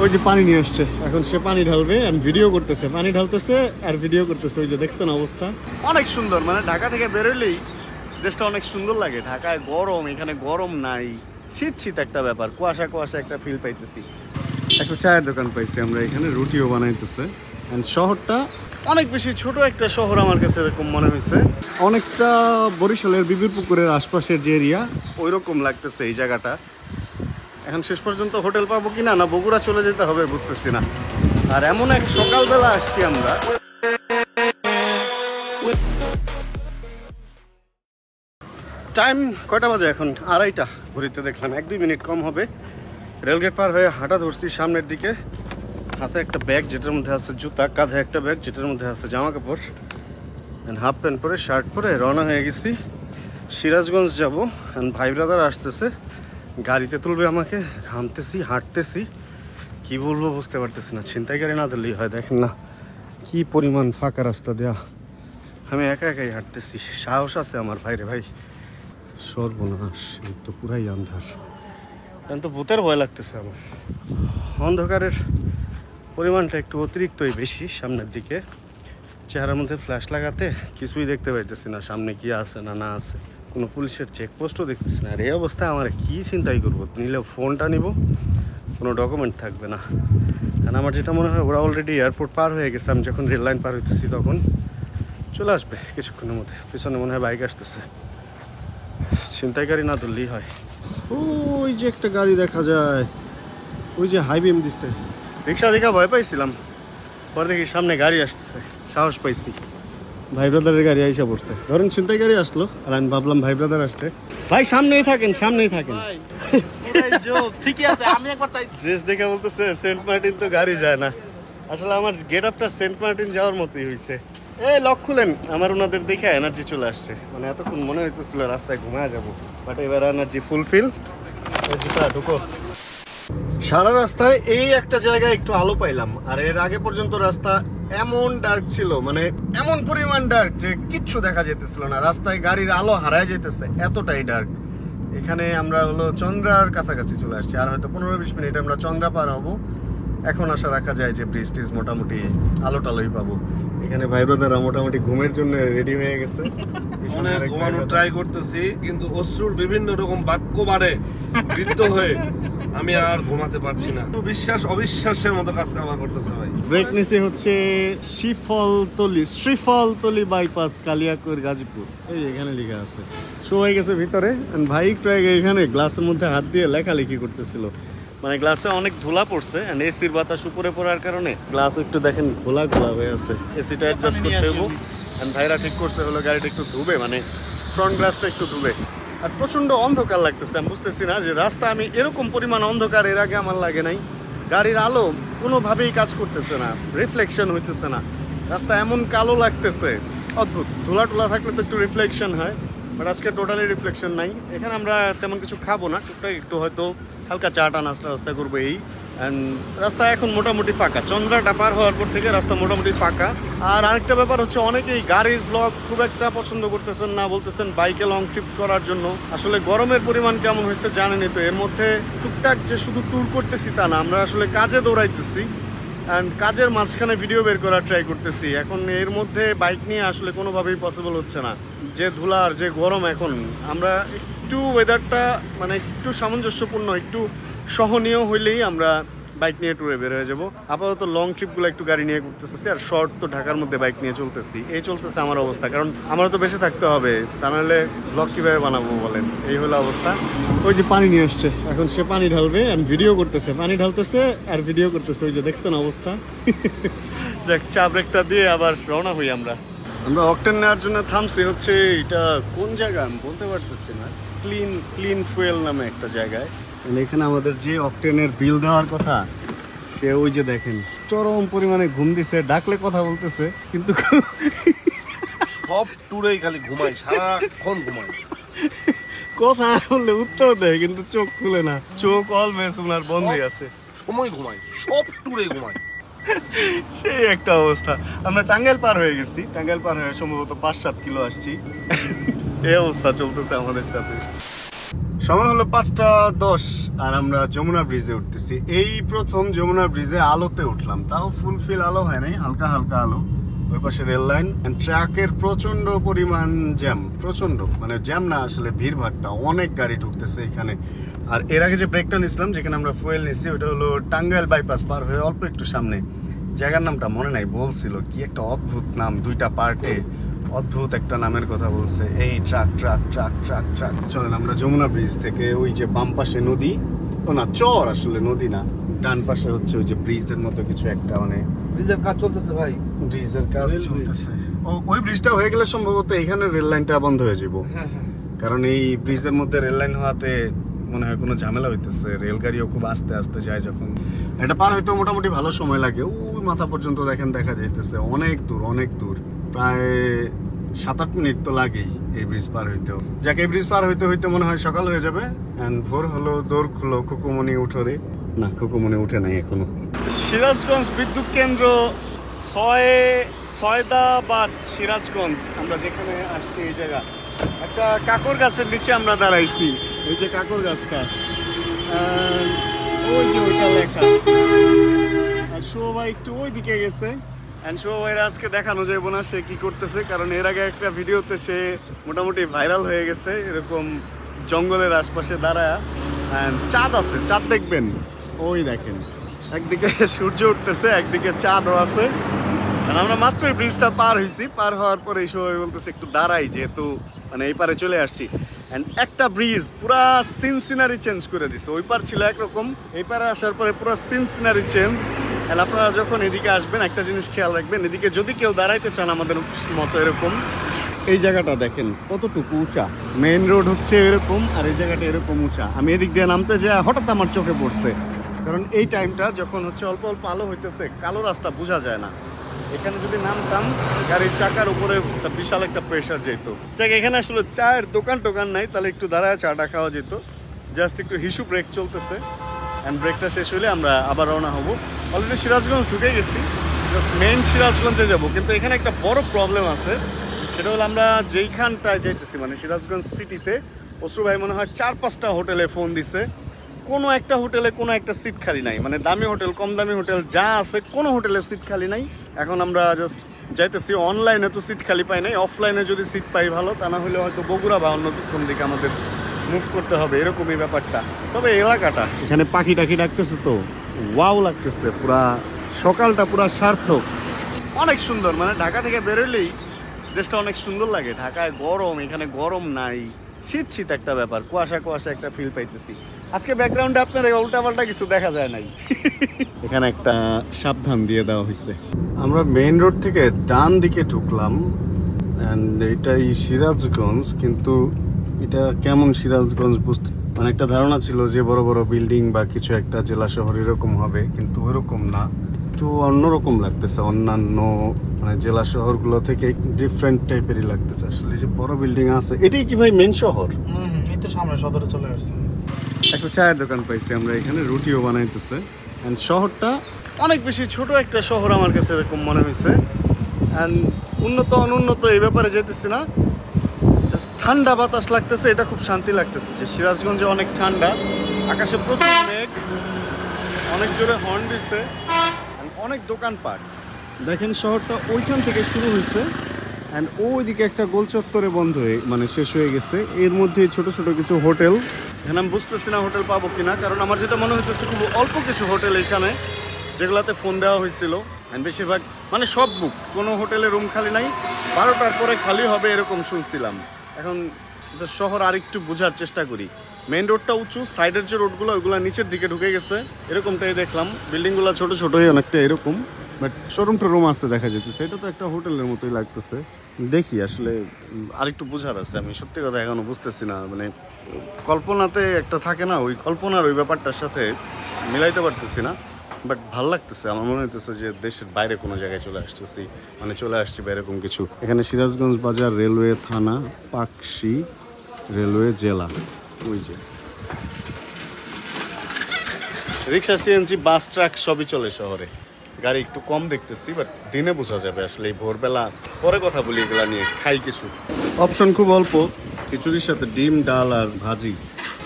ওই যে পানি নিয়ে আসছে, এখন সে পানি ঢালবে আর ভিডিও করতেছে, পানি ঢালতেছে আর ভিডিও করতেছে। ওই যে দেখছেন অবস্থা, অনেক সুন্দর। মানে ঢাকা থেকে বেরোলেই দেশটা অনেক সুন্দর লাগে। ঢাকায় গরম, এখানে গরম নাই, শীত শীত একটা ব্যাপার, কুয়াশা কুয়াশা একটা ফিল পাইতেছি। একটা চায়ের দোকান পাইছি আমরা এখানে, রুটিও বানাইতেছে। অ্যান্ড শহরটা অনেক বেশি ছোট একটা শহর আমার কাছে এরকম মনে হয়েছে। অনেকটা বরিশালের বিবির পুকুরের আশপাশের যে এরিয়া ওই রকম লাগতেছে এই জায়গাটা। এখন শেষ পর্যন্ত হোটেল পাবো কিনা, না বগুড়া চলে যেতে হবে বুঝতেছি না। আর এমন এক সকালবেলা আসছি আমরা। টাইম কয়টা বাজে এখন? 2:30। ঘুরিতে দেখলাম 1-2 মিনিট কম হবে। রেলগেট পার হয়ে হাঁটা ধরছি সামনের দিকে। হাতে একটা ব্যাগ যেটার মধ্যে আছে জুতা, কাঁধে একটা ব্যাগ যেটার মধ্যে আছে জামা কাপড়, হাফ প্যান্ট পরে শার্ট পরে রওনা হয়ে গেছি। সিরাজগঞ্জ যাব। ভাই ব্রাদার আসতেছে, গাড়িতে তুলবে আমাকে। ঘামতেছি, হাঁটতেছি, কি বলবো বুঝতে পারতেছি না। ছিনতাইকারী না ধরলেই হয়। দেখেন না কি পরিমাণ ফাঁকা রাস্তা দেয়া। আমি একা একাই হাঁটতেছি, সাহস আছে আমার ভাইরে ভাই। সর্বনাশ, এই তো পুরাই আন্ধার। এখন তো ভূতের ভয় লাগতেছে আমার। অন্ধকারের পরিমাণটা একটু অতিরিক্তই বেশি সামনের দিকে। চেহারার মধ্যে ফ্ল্যাশ লাগাতে কিছুই দেখতে পাইতেছি না, সামনে কি আছে না না আছে। কোনো পুলিশের চেকপোস্টও দেখতেছি না। আর এই অবস্থায় আমার কি চিন্তাই করবো? নিলে ফোনটা নিব, কোনো ডকুমেন্ট থাকবে না। কারণ আমার যেটা মনে হয় ওরা অলরেডি এয়ারপোর্ট পার হয়ে গেছে। আমি যখন রেল লাইন পার হইতেছি তখন চলে আসবে কিছুক্ষণের মধ্যে। পিছনে মনে হয় বাইক আসতেছে। ছিনতাইকারী না ধরলেই হয়। ওই যে একটা গাড়ি দেখা যায়, ওই যে হাইবিম দিচ্ছে। রিক্সা দেখা ভয় পাইছিলাম, পরে দেখি সামনে গাড়ি আসতেছে, সাহস পাইছি। ভাই ব্রাদারের গাড়ি আইসা পড়ছে। ধরেন ছিনতাইকারী আসলো আর আমি ভাবলাম ভাই ব্রাদার আসছে। ভাই সামনেই থাকেন, সামনেই থাকেন। ঠিকই আছে, আমি একবার চাই। ড্রেস দেখে বলতেছে সেন্ট মার্টিন তো গাড়ি যায় না। আসলে আমার গেট আপটা সেন্ট মার্টিন যাওয়ার মতোই হয়েছে। এই লক খুলেন। আমার ওনাদের দেখে এনার্জি চলে আসছে। মানে এতক্ষণ মনে হইতেছিল রাস্তায় ঘুমায় যাবো, বাট এবার এনার্জি ফুলফিল। ঢুকো। সারা রাস্তায় এই একটা জায়গায় একটু আলো পাইলাম। আর এর আগে পর্যন্ত রাস্তা এমন ডার্ক ছিল, মানে এমন পরিমাণ ডার্ক যে কিচ্ছু দেখা যেতেছিল না। রাস্তায় গাড়ির আলো হারায় যেতেছে, এতটাই ডার্ক। এখানে আমরা হলো চন্দ্রার কাছাকাছি চলে আসছি। আর হয়তো 15-20 মিনিট আমরা চন্দ্রা পার হবো। এখন আশা রাখা যায় যে ব্রিজ টিজ মোটামুটি আলো টালোই পাবো। এখানে ভাই ব্রাদাররা মোটামুটি ঘুমের জন্য রেডি হয়ে গেছে। ঘুমানোর ট্রাই করতেছি, কিন্তু অশ্রুর বিভিন্ন রকম বাক্য বাড়ে বৃদ্ধ হয়ে আমি আর ঘুমাতে পারছি না। বিশ্বাস অবিশ্বাসের মতো কাজ কারবার করতেছে ভাই। ব্রেক নিচে হচ্ছে শ্রীফলতলি বাইপাস, কালিয়াকৈর, গাজীপুর। এই এখানে লেখা আছে। শো হয়ে গেছে ভিতরে। ভাই একটু আগে এখানে গ্লাসের মধ্যে হাত দিয়ে লেখালেখি করতেছিল। মানে গ্লাসে অনেক ধুলা পড়ছে, এন্ড এসির বাতাস উপরে পড়ার কারণে গ্লাস একটু দেখেন ঘোলা ঘোলা হয়ে আছে। এসিটা অ্যাডজাস্ট করতে হবো। এন্ড ভাইরা ঠিক করছে হলো গাড়িটা একটু ধুবে, মানে ফ্রন্ট গ্লাসটা একটু ধুবে। আর প্রচন্ড অন্ধকার লাগতেছে। আমি বুঝতেছি না যে রাস্তা, আমি এরকম পরিমাণ অন্ধকার এর আগে আমার লাগে নাই। গাড়ির আলো কোনোভাবেই কাজ করতেছে না, রিফ্লেকশন হইতেছে না। রাস্তা এমন কালো লাগতেছে, অদ্ভুত। ধুলা টুলা থাকলে তো একটু রিফ্লেকশন হয়, বাট আজকে টোটালি রিফ্লেকশন নাই। এখানে আমরা তেমন কিছু খাবো না, টুকটাক একটু হয়তো হালকা চাটা নাস্তা করবো এই। অ্যান্ড রাস্তা এখন মোটামুটি ফাঁকা। চন্দ্রাটা পার হওয়ার পর থেকে রাস্তা মোটামুটি ফাঁকা। আর আরেকটা ব্যাপার হচ্ছে, অনেকেই গাড়ির ব্লগ খুব একটা পছন্দ করতেছেন না, বলতেছেন বাইকে লং ট্রিপ করার জন্য। আসলে গরমের পরিমাণ কেমন হয়েছে জানেনই তো। এর মধ্যে টুকটাক যে শুধু ট্যুর করতেছি তা না, আমরা আসলে কাজে দৌড়াইতেছি অ্যান্ড কাজের মাঝখানে ভিডিও বের করার ট্রাই করতেছি। এখন এর মধ্যে বাইক নিয়ে আসলে কোনোভাবেই পসিবল হচ্ছে না। যে ধুলা আর যে গরম, এখন আমরা একটু ওয়েদারটা মানে একটু সামঞ্জস্যপূর্ণ, একটু সহনীয় হইলেই আমরা বাইক নিয়ে ট্যুরে বের হয়ে যাবো। আপাতত লং ট্রিপগুলো একটু গাড়ি নিয়ে করতেছি, আর শর্ট তো ঢাকার মধ্যে বাইক নিয়ে চলতেছি। এই চলতেছে আমার অবস্থা, কারণ আমারও তো বেঁচে থাকতে হবে, তা নাহলে ব্লগ কীভাবে বানাবো বলেন? এই হলো অবস্থা। ওই যে পানি নিয়ে আসছে, এখন সে পানি ঢালবে আর ভিডিও করতেছে, পানি ঢালতেছে আর ভিডিও করতেছে। ওই যে দেখছেন অবস্থা। দেখ, চা ব্রেকটা দিয়ে আবার রওনা হই আমরা। আমরা অকটেন নেওয়ার জন্য থামছি হচ্ছে, এটা কোন জায়গা আমি বলতে পারতেছি না। ক্লিন ফুয়েল নামে একটা জায়গায়। এখানে আমাদের যে অকটেনের বিল দেওয়ার কথা, সে ওই যে দেখেন চরম পরিমাণে ঘুম দিছে, ডাকলে কথা বলতেছে কিন্তু সব ট্যুরেই খালি ঘুমাই, সারাক্ষণ ঘুমাই। কথা বললে উত্তর দেয় কিন্তু চোখ খুলে না। চোখ অলওয়েজ ওনার বন্ধই আছে, সময় ঘুমাই, সব ট্যুরে ঘুমাই। সেই একটা অবস্থা। আমরা টাঙ্গাইল পার হয়ে গেছি। টাঙ্গাইল পার হয়ে সম্ভবত 5-7 কিলো আসছি। এই অবস্থা চলতেছে আমাদের সাথে। সময় হলো 5:10 আর আমরা যমুনা ব্রিজে উঠতেছি। এই প্রথম যমুনা ব্রিজে আলোতে উঠলাম, তাও ফুলফিল আলো হয় নাই, হালকা হালকা আলো। ওই পাশে রেল লাইন, ট্রাকের প্রচন্ড পরিমাণ জ্যাম, প্রচন্ড মানে জ্যাম না আসলে ভিড়ভাড়টা, অনেক গাড়ি ঢুকতেছে এখানে। আর এর আগে যে ব্রেকটা নিছিলাম যেখানে আমরা ফুয়েল নিচ্ছি ওটা হলো টাঙ্গাইল বাইপাস পার হয়ে অল্প একটু সামনে, জায়গার নামটা মনে নাই, বলছিল কি একটা অদ্ভুত নাম, 2টা পার্টে অদ্ভুত একটা নামের কথা বলছে। এই truck truck truck truck truck. চলেন আমরা যমুনা ব্রিজ থেকে, ওই যে বাম পাশে নদী, ও না চর আসলে নদী না, ডান পাশে হচ্ছে ওই যে ব্রিজের মতো কিছু একটা, মানে ব্রিজের কাজ চলতেছে ভাই, ব্রিজের কাজ চলতেছে। ওই ব্রিজটা হয়ে গেলে সম্ভবত এখানে রেল লাইনটা বন্ধ হয়ে যাব, কারণ এই ব্রিজের মধ্যে রেল লাইন হওয়াতে মনে হয় কোনো ঝামেলা হইতেছে, রেলগাড়িও খুব আস্তে আস্তে যায়। যখন এটা পার হইতে মোটামুটি ভালো সময় লাগে, ওই মাথা পর্যন্ত দেখেন দেখা যাইতেছে, অনেক দূর অনেক দূর, প্রায় 7-8 মিনিট তো লাগেই এই ব্রিজ পার হইতেও। যাকে এই ব্রিজ পার হইতে হইতে মনে হয় সকাল হয়ে যাবে। এন্ড ভোর হলো, দৌড় খুলো, খুকুমনি উঠোরে না, খুকুমনি উঠে নাই এখনো। সিরাজগঞ্জ বিদ্যুৎ কেন্দ্র, সয়দাবাদ সিরাজগঞ্জ, আমরা যেখানে আসছি এই জায়গা, একটা কাকর গাছের নিচে আমরা দাঁড়াইছি। এই যে কাকর গাছটা, ওই যে ওইটা লেখা। আর শোভা একটু ওই দিকে গেছে, শোভাইরা আজকে দেখানো যাবো না সে কি করতেছে, কারণ এর আগে একটা ভিডিওতে সে মোটামুটি ভাইরাল হয়ে গেছে এরকম জঙ্গলের আশপাশে দাঁড়ায়। চাঁদ আছে, চাঁদ দেখবেন, ওই দেখেন একদিকে সূর্য উঠতেছে, একদিকে চাঁদও আছে। আর আমরা মাত্র ব্রিজটা পার হয়েছি, পার হওয়ার পরে এই সবাই বলতেছে একটু দাঁড়াই, যেহেতু মানে এই পারে চলে আসছি। অ্যান্ড একটা ব্রিজ পুরা সিনসিনারি চেঞ্জ করে দিছে, ওই পার ছিল একরকম, এই পারে আসার পরে পুরো সিনসিনারি চেঞ্জ। আর আপনারা যখন এদিকে আসবেন একটা জিনিস খেয়াল রাখবেন, এদিকে যদি কেউ দাঁড়াইতে চান আমাদের মতো এরকম, এই জায়গাটা দেখেন কতটুকু উঁচা, মেইন রোড হচ্ছে এরকম আর এই জায়গাটা এরকম উঁচা। আমি এদিক দিয়ে নামতে যা হঠাৎ আমার চোখে পড়ছে, কারণ এই টাইমটা যখন হচ্ছে অল্প অল্প আলো হইতেছে, কালো রাস্তা বোঝা যায় না। এখানে যদি নামতাম গাড়ির চাকার উপরে বিশাল একটা প্রেশার যেত। যাক এখানে আসলে চায়ের দোকান টোকান নাই, তাহলে একটু দাঁড়ায় চাটা খাওয়া যেত। জাস্ট একটু হিসু ব্রেক চলতেছে, অ্যান্ড ব্রেকটা শেষ হলে আমরা আবার রওনা হব। অলরেডি সিরাজগঞ্জ ঢুকে গেছি, জাস্ট মেইন সিরাজগঞ্জে যাব। কিন্তু এখানে একটা বড় প্রবলেম আছে, সেটা হলো আমরা যেইখানটায় যাইতেছি মানে সিরাজগঞ্জ সিটিতে, অশ্রু ভাই মনে হয় 4-5টা হোটেলে ফোন দিছে, কোনো একটা হোটেলে কোনো একটা সিট খালি নাই। মানে দামি হোটেল, কম দামি হোটেল যা আছে, কোনো হোটেলে সিট খালি নাই। এখন আমরা জাস্ট যাইতেছি, অনলাইনে তো সিট খালি পাই নাই, অফলাইনে যদি সিট পাই ভালো, তা না হলে হয়তো বগুড়া বা অন্য কোন দিকে আমাদের মুভ করতে হবে, এরকমই ব্যাপারটা। তবে এলাকাটা এখানে পাখি টাখি ডাকতেছে তো ওয়াও লাগতেছে, পুরা সকালটা পুরা সার্থক, অনেক সুন্দর। মানে ঢাকা থেকে বেরোলেই দেশটা অনেক সুন্দর লাগে। ঢাকায় গরম, এখানে গরম নাই, শীত শীত একটা ব্যাপার, কুয়াশা কুয়াশা একটা ফিল পাইতেছি। আজকে ব্যাকগ্রাউন্ডে আপনার উল্টাপাল্টা কিছু দেখা যায় নাই। এখানে একটা সাবধান দিয়ে দেওয়া হয়েছে। আমরা মেইন রোড থেকে ডান দিকে ঢুকলাম, অ্যান্ড এটাই সিরাজগঞ্জ। কিন্তু এটা কেমন সিরাজগঞ্জ বুঝতে, মানে একটা ধারণা ছিল যে বড় বড় বিল্ডিং বা কিছু একটা জেলা শহর এরকম হবে, কিন্তু ওইরকম না, একটু অন্যরকম লাগতেছে। অন্যান্য মানে জেলা শহরগুলো থেকে ডিফারেন্ট টাইপেরই লাগতেছে। আসলে যে বড় বিল্ডিং আছে, এটাই কি ভাই মেন শহর? এই তো সামনে সদরে চলে আসছে। একটা চায়ের দোকান পাইছি আমরা এখানে, রুটিও বানাইতেছে। অ্যান্ড শহরটা অনেক বেশি ছোট একটা শহর আমার কাছে এরকম মনে হয়েছে। অ্যান্ড উন্নত অনুন্নত এই ব্যাপারে যেতেছি না, জাস্ট ঠান্ডা বাতাস লাগতেছে, এটা খুব শান্তি লাগতেছে। যে সিরাজগঞ্জে অনেক ঠান্ডা, আকাশে প্রচুর মেঘ, অনেক জোরে হর্ন দিচ্ছে, অনেক দোকানপাট। দেখেন শহরটা ওইখান থেকে শুরু হয়েছে, অ্যান্ড ওইদিকে একটা গোল চত্বরে বন্ধ হয়ে মানে শেষ হয়ে গেছে। এর মধ্যে ছোট ছোট কিছু হোটেল, এখানে আমি বুঝতেছি না হোটেল পাবো কিনা, কারণ আমার যেটা মনে হইতেছে খুব অল্প কিছু হোটেল এখানে যেগুলাতে ফোন দেওয়া হয়েছিল। অ্যান্ড বেশিরভাগ মানে সব বুক, কোনো হোটেলে রুম খালি নাই, 12টার পরে খালি হবে এরকম শুনছিলাম। এখন শহর আরেকটু বোঝার চেষ্টা করি। মেইন রোডটা উঁচু, সাইডের যে রোডগুলো ওইগুলো নিচের দিকে ঢুকে গেছে, এরকমটাই দেখলাম। বিল্ডিংগুলো ছোট ছোটই অনেকটা এরকম, বাট শোরুম টোরুম আছে দেখা যেতেছে। এটা তো একটা হোটেলের মতোই লাগতেছে। দেখি আসলে আরেকটু বোঝার আছে, আমি সত্যি কথা এখনো বুঝতেছি না। মানে কল্পনাতে একটা থাকে না, ওই কল্পনার ওই ব্যাপারটার সাথে মিলাইতে পারতেছি না। বাট ভাল লাগতেছে, আমার মনে হইতেছে যে দেশের বাইরে কোনো জায়গায় চলে আসতেছি, মানে চলে আসছি বা এরকম কিছু। এখানে সিরাজগঞ্জ বাজার, রেলওয়ে থানা, পাকশি রেলওয়ে জেলা, ওই যে রিক্সা, সিএনজি, বাস, ট্রাক সবই চলে শহরে। গাড়ি একটু কম দেখতেছি, বাট দিনে বোঝা যাবে আসলে। এই ভোরবেলা পরে কথা বলি এগুলা নিয়ে, খাই কিছু। অপশন খুব অল্প, খিচুড়ির সাথে ডিম, ডাল আর ভাজি,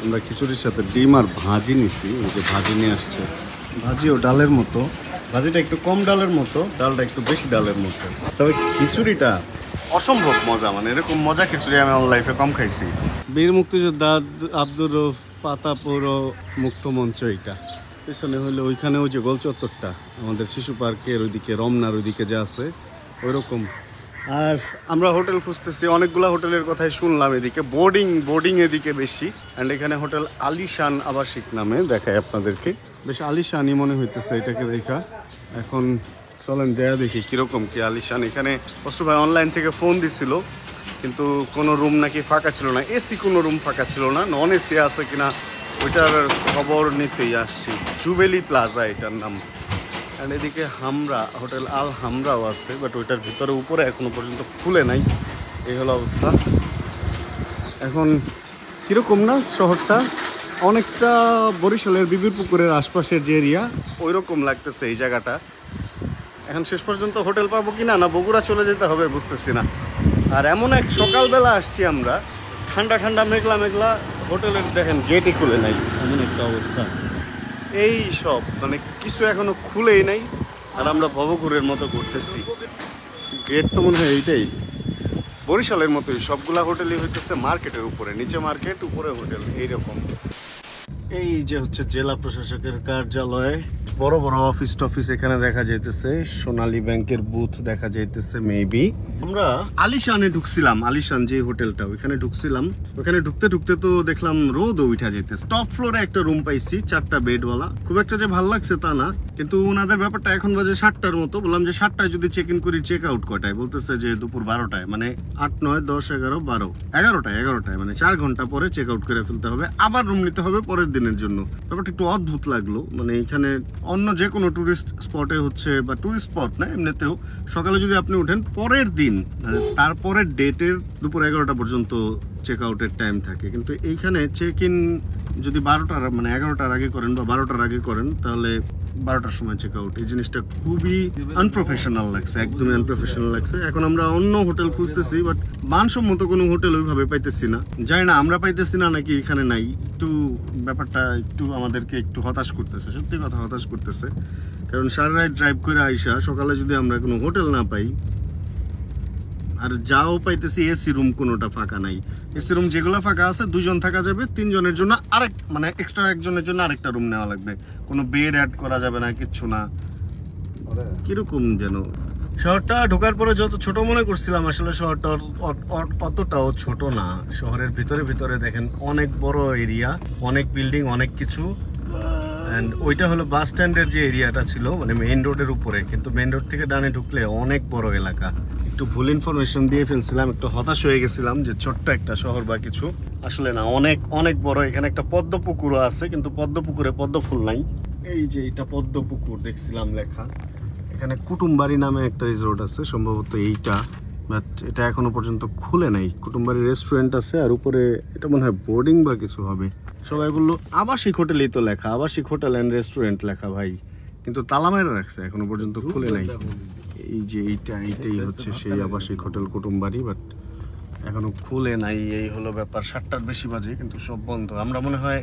আমরা খিচুড়ির সাথে ডিম আর ভাজি নিছি, এই যে ভাজি নিয়ে আসছে, ভাজিও ডালের মতো, ভাজিটা একটু কম ডালের মতো, ডালটা একটু বেশি ডালের মতো। তবে খিচুড়িটা অসম্ভব মজা, মানে এরকম মজা খিচুড়ি আমি আমার লাইফে কম খাইছি। বীর মুক্তিযোদ্ধা আব্দুর রউফ পাতাপুর মুক্ত মঞ্চ, এইটা পেছনে হলে ওইখানে ওই যে গোল চত্বরটা আমাদের শিশু পার্কের ওইদিকে রমনার ওইদিকে যে আছে ওইরকম। আর আমরা হোটেল খুঁজতেছি, অনেকগুলো হোটেলের কথাই শুনলাম, এদিকে বোর্ডিং এদিকে বেশি। অ্যান্ড এখানে হোটেল আলিশান আবাসিক নামে দেখায় আপনাদেরকে, বেশ আলিশানই মনে হইতেছে এটাকে দেখা। এখন চলেন দেয়া দেখি কীরকম কি আলিশান। এখানে অস্ত্র ভাই অনলাইন থেকে ফোন দিছিল, কিন্তু কোনো রুম নাকি ফাঁকা ছিল না, এসি কোনো রুম ফাঁকা ছিল না, নন এসি আছে কিনা ওইটার খবর নিতেই আসছি। জুবেলি প্লাজা এটার নাম। অ্যান্ড এদিকে হামরা হোটেল আল হামরাও আছে, বাট ওইটার ভিতরে উপরে এখনো পর্যন্ত খুলে নাই। এই হলো অবস্থা। এখন কীরকম না শহরটা, অনেকটা বরিশালের বিবির পুকুরের আশপাশের যে এরিয়া ওই রকম লাগতেছে এই জায়গাটা। এখন শেষ পর্যন্ত হোটেল পাবো কি না, না বগুড়া চলে যেতে হবে বুঝতেছি না। আর এমন এক সকালবেলা আসছি আমরা, ঠান্ডা ঠান্ডা মেঘলা মেঘলা, হোটেলের দেখেন গেটই খুলে নাই, এমন একটা অবস্থা। এই সব মানে কিছু এখনো খুলেই নাই, আর আমরা ভবঘুরের মতো ঘুরতেছি। গেট তো মনে হয় এইটাই বরিশালের মতোই, সবগুলা হোটেলই হইতেছে মার্কেটের উপরে, নিচে মার্কেট উপরে হোটেল এইরকম। এই যে হচ্ছে জেলা প্রশাসকের কার্যালয়, বড় বড় অফিস টফিস এখানে দেখা যাইতেছে, সোনালী ব্যাংকের বুথ দেখা যাইতেছে মেবি। আমরা আলিশানে ঢুকছিলাম, আলিশান যে হোটেলটা ওইখানে ঢুকছিলাম, ওখানে ঢুকতে ঢুকতে তো দেখলাম রোদও উঠা যাইতেছে। টপ ফ্লোরে একটা রুম পাইছি 4টা বেডওয়ালা, খুব একটা যে ভালো লাগছে তা না, কিন্তু ওনাদের ব্যাপারটা এখন বাজে 7টার মতো। বললাম যে 7টায় যদি চেক ইন করি চেক আউট কয়টায়, বলতেছে যে দুপুর 12টায়, মানে 8, 9, 10, 11, 12, 11টায়, মানে 4 ঘন্টা পরে চেক আউট করে ফেলতে হবে, আবার রুম নিতে হবে পরের দিনের জন্য। ব্যাপারটা একটু অদ্ভুত লাগলো। মানে এখানে অন্য যে কোনো টুরিস্ট স্পটে হচ্ছে, বা টুরিস্ট স্পট না এমনিতেও, সকালে যদি আপনি উঠেন পরের দিন মানে তারপরের ডেটের দুপুর 11টা পর্যন্ত চেক আউটের টাইম থাকে, কিন্তু এইখানে চেক ইন যদি 12টার মানে 11টার আগে করেন বা 12টার আগে করেন তাহলে 12টার সময় চেক আউট। এই জিনিসটা খুবই আনপ্রফেশনাল লাগছে, একদমই আনপ্রফেশনাল লাগছে। এখন আমরা অন্য হোটেল খুঁজতেছি, বাট মানসম্মত কোনো হোটেল ওইভাবে পাইতেছি না। জানি না আমরা পাইতেছি না নাকি এখানে নাই, একটু ব্যাপারটা একটু আমাদেরকে একটু হতাশ করতেছে, সত্যি কথা হতাশ করতেছে। কারণ সারা রাত ড্রাইভ করে আইসা সকালে যদি আমরা কোনো হোটেল না পাই, আর যাও পাইতেছি এসি রুম কোনোটা ফাঁকা নাই। এসি রুম যেগুলো ফাঁকা আছে 2 জন থাকা যাবে, 3 জনের জন্য আরেক মানে এক্সট্রা একজনের জন্য আরেকটা রুম নেওয়া লাগবে, কোনো বেড অ্যাড করা যাবে না, কিচ্ছু না। কিরকম যেন শহরটা ঢোকার পরে যত ছোট মনে করছিলাম, আসলে শহরটা অতটাও ছোট না। শহরের ভিতরে ভিতরে দেখেন অনেক বড় এরিয়া, অনেক বিল্ডিং, অনেক কিছু। অ্যান্ড ওইটা হলো বাস স্ট্যান্ডের যে এরিয়াটা ছিল, মানে মেইন রোডের উপরে, কিন্তু মেইন রোড থেকে ডানে ঢুকলে অনেক বড় এলাকা। একটু ভুল ইনফরমেশন দিয়ে ফেলছিলাম, একটু হতাশ হয়ে গেছিলাম যে ছোট্ট একটা শহর বা কিছু, আসলে না, অনেক অনেক বড়। এখানে একটা পদ্ম পুকুরও আছে, কিন্তু পদ্ম পুকুরে পদ্ম ফুল নাই। এই যে এটা পদ্ম পুকুর দেখছিলাম লেখা। এখানে কুটুমবাড়ি নামে একটা রিসোর্ট আছে, সম্ভবত এইটা, বাট এটা এখনো পর্যন্ত খুলে নাই। কুটুমবাড়ি রেস্টুরেন্ট আছে, আর উপরে এটা মনে হয় বোর্ডিং বা কিছু হবে। সবাই বললো আবাসিক হোটেলই তো লেখা, আবাসিক হোটেল অ্যান্ড রেস্টুরেন্ট লেখা ভাই, কিন্তু তালা মেরে রাখছে, এখনো পর্যন্ত খুলে নাই। এই যে এইটাই হচ্ছে সেই আবাসিক হোটেল কুটুমবাড়ি, বাট এখনো খুলে নাই। এই হলো ব্যাপার। 7টার বেশি বাজে, কিন্তু সব বন্ধ। আমরা মনে হয়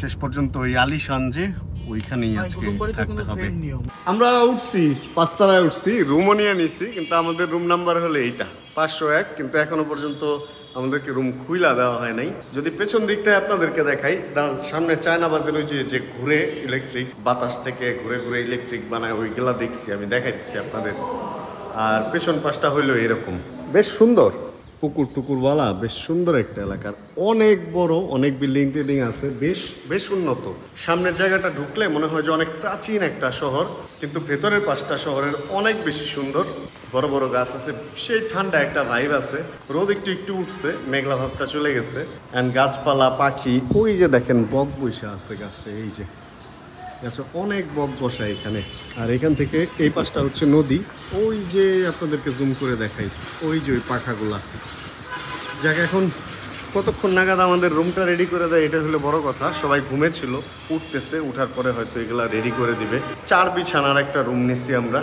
শেষ পর্যন্ত ওই আলিশান যে ওইখানেই আজকে থাকতে হবে। আমরা উঠছি 5তলায়, উঠছি, রুমও নিয়ে নিচ্ছি, কিন্তু আমাদের রুম নাম্বার হলো এইটা 501, কিন্তু এখনো পর্যন্ত আমাদেরকে রুম খুইলা দেওয়া হয় নাই। যদি পেছন দিকটায় আপনাদেরকে দেখাই, সামনে চায়নাবাদের ওই যে ঘুরে ইলেকট্রিক, বাতাস থেকে ঘুরে ঘুরে ইলেকট্রিক বানায়, ওইগুলা দেখছি, আমি দেখাচ্ছি আপনাদের। আর পেছন পাশটা হইলো এরকম, বেশ সুন্দর, পুকুর টুকুরওয়ালা, বেশ সুন্দর একটা এলাকার, অনেক বড়, অনেক বিল্ডিং টিল্ডিং আছে, বেশ উন্নত। সামনের জায়গাটা ঢুকলে মনে হয় যে অনেক প্রাচীন একটা শহর, কিন্তু ভেতরের পাশটা শহরের অনেক বেশি সুন্দর। বড় বড় গাছ আছে, সেই ঠান্ডা একটা ভাইব আছে। রোদ একটু একটু উঠছে, মেঘলা ভাবটা চলে গেছে। অ্যান্ড গাছপালা, পাখি, ওই যে দেখেন বক বৈশা আছে গাছে, এই যে গাছে অনেক বক বসা এখানে। আর এখান থেকে এই পাশটা হচ্ছে নদী, ওই যে আপনাদেরকে জুম করে দেখাই, ওই যে ওই পাখাগুলা। যাক, এখন কতক্ষণ নাগাদ আমাদের রুমটা রেডি করে দেয় এটা হলো বড় কথা। সবাই ঘুমেছিল, উঠতেছে, উঠার পরে হয়তো এগুলা রেডি করে দিবে। 4 বিছানার একটা রুম নিচ্ছি আমরা,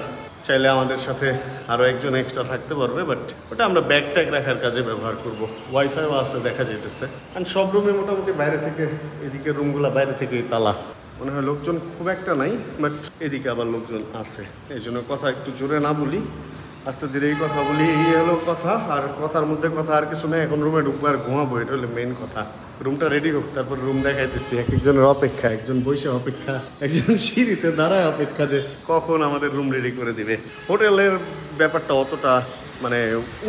চাইলে আমাদের সাথে আরও একজন এক্সট্রা থাকতে পারবে, বাট ওটা আমরা ব্যাগ ট্যাগ রাখার কাজে ব্যবহার করব। ওয়াইফাইও আছে দেখা যেতেছে, অ্যান্ড সব রুমে মোটামুটি বাইরে থেকে, এদিকে রুমগুলো বাইরে থেকেই তালা, মনে হয় লোকজন খুব একটা নাই, বাট এদিকে আবার লোকজন আছে। এই জন্য কথা একটু জোরে না বলি, আস্তে ধীরে এই কথা বলি, এই হলো কথা। আর কথার মধ্যে কথা আর কিছু নেই, এখন রুমে ঢুকবো আর ঘুমাবো, এটা হলো মেইন কথা। রুমটা রেডি হোক, তারপর রুম দেখাইতেছি। এক একজনের অপেক্ষা, একজন বসে অপেক্ষা, একজন সিঁড়িতে দাঁড়ায় অপেক্ষা যে কখন আমাদের রুম রেডি করে দিবে। হোটেলের ব্যাপারটা অতটা মানে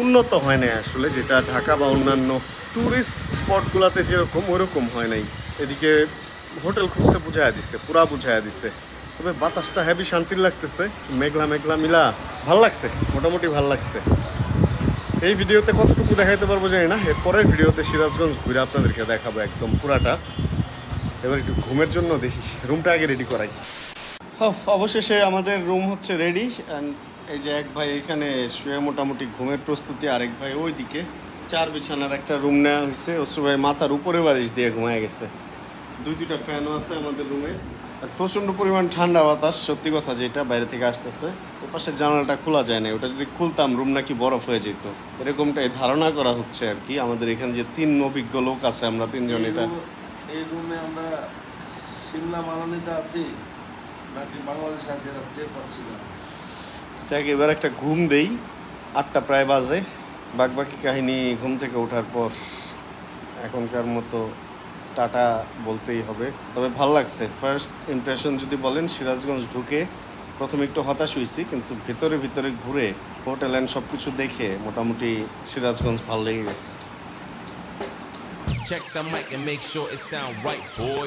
উন্নত হয় নাই আসলে, যেটা ঢাকা বা অন্যান্য ট্যুরিস্ট স্পটগুলোতে যেরকম ওরকম হয় নাই। এদিকে হোটেল খুঁজতে বুঝাইয়া দিচ্ছে, পুরা বুঝাইয়া দিচ্ছে। তবে বাতাসটা হেভি শান্তির লাগতেছে, মেঘলা মেঘলা মিলা ভাল লাগছে, মোটামুটি ভাল লাগছে। এই ভিডিওতে কতটুকু দেখাইতে পারবো জানি না, এর পরের ভিডিওতে সিরাজগঞ্জ ঘুরে আপনাদেরকে দেখাবো একদম পুরাটা। এবার একটু ঘুমের জন্য দেখি রুমটা আগে রেডি করাই। অবশেষে আমাদের রুম হচ্ছে রেডি, অ্যান্ড এই যে এক ভাই এখানে শুয়ে মোটামুটি ঘুমের প্রস্তুতি, আরেক ভাই ওইদিকে 4 বিছানার একটা রুম নেওয়া হয়েছে। অশ্রু ভাই মাথার উপরে বালিশ দিয়ে ঘুমায় গেছে। দুইটা ফ্যানও আছে আমাদের রুমে, আর প্রচণ্ড পরিমাণ ঠান্ডা বাতাস, সত্যি কথা যেটা বাইরে থেকে আসতেছে। ওই পাশের জানালাটা খোলা যায় না, ওটা যদি খুলতাম রুম নাকি বরফ হয়ে যেত, এরকমটাই ধারণা করা হচ্ছে আর কি। আমাদের এখানে যে 3 অভিজ্ঞ লোক আছে, আমরা 3 জন এটা এই রুমে আমরা সিমলা মানালিতে আছি নাকি বাংলাদেশে আছি এটা টের পাচ্ছি না। যাক, এবার একটা ঘুম দেই, 8টা প্রায় বাজে। বাকি কাহিনী ঘুম থেকে ওঠার পর এখনকার মতো টাটা বলতেই হবে। তবে ভাল লাগছে। ফার্স্ট ইমপ্রেশন যদি বলেন, সিরাজগঞ্জ ঢুকে প্রথমে একটু হতাশ হয়েছি, কিন্তু ভিতরে ঘুরে হোটেল অ্যান্ড সব কিছু দেখে মোটামুটি সিরাজগঞ্জ ভালো লেগে গেছে। Check the mic and make sure it sound right, boy.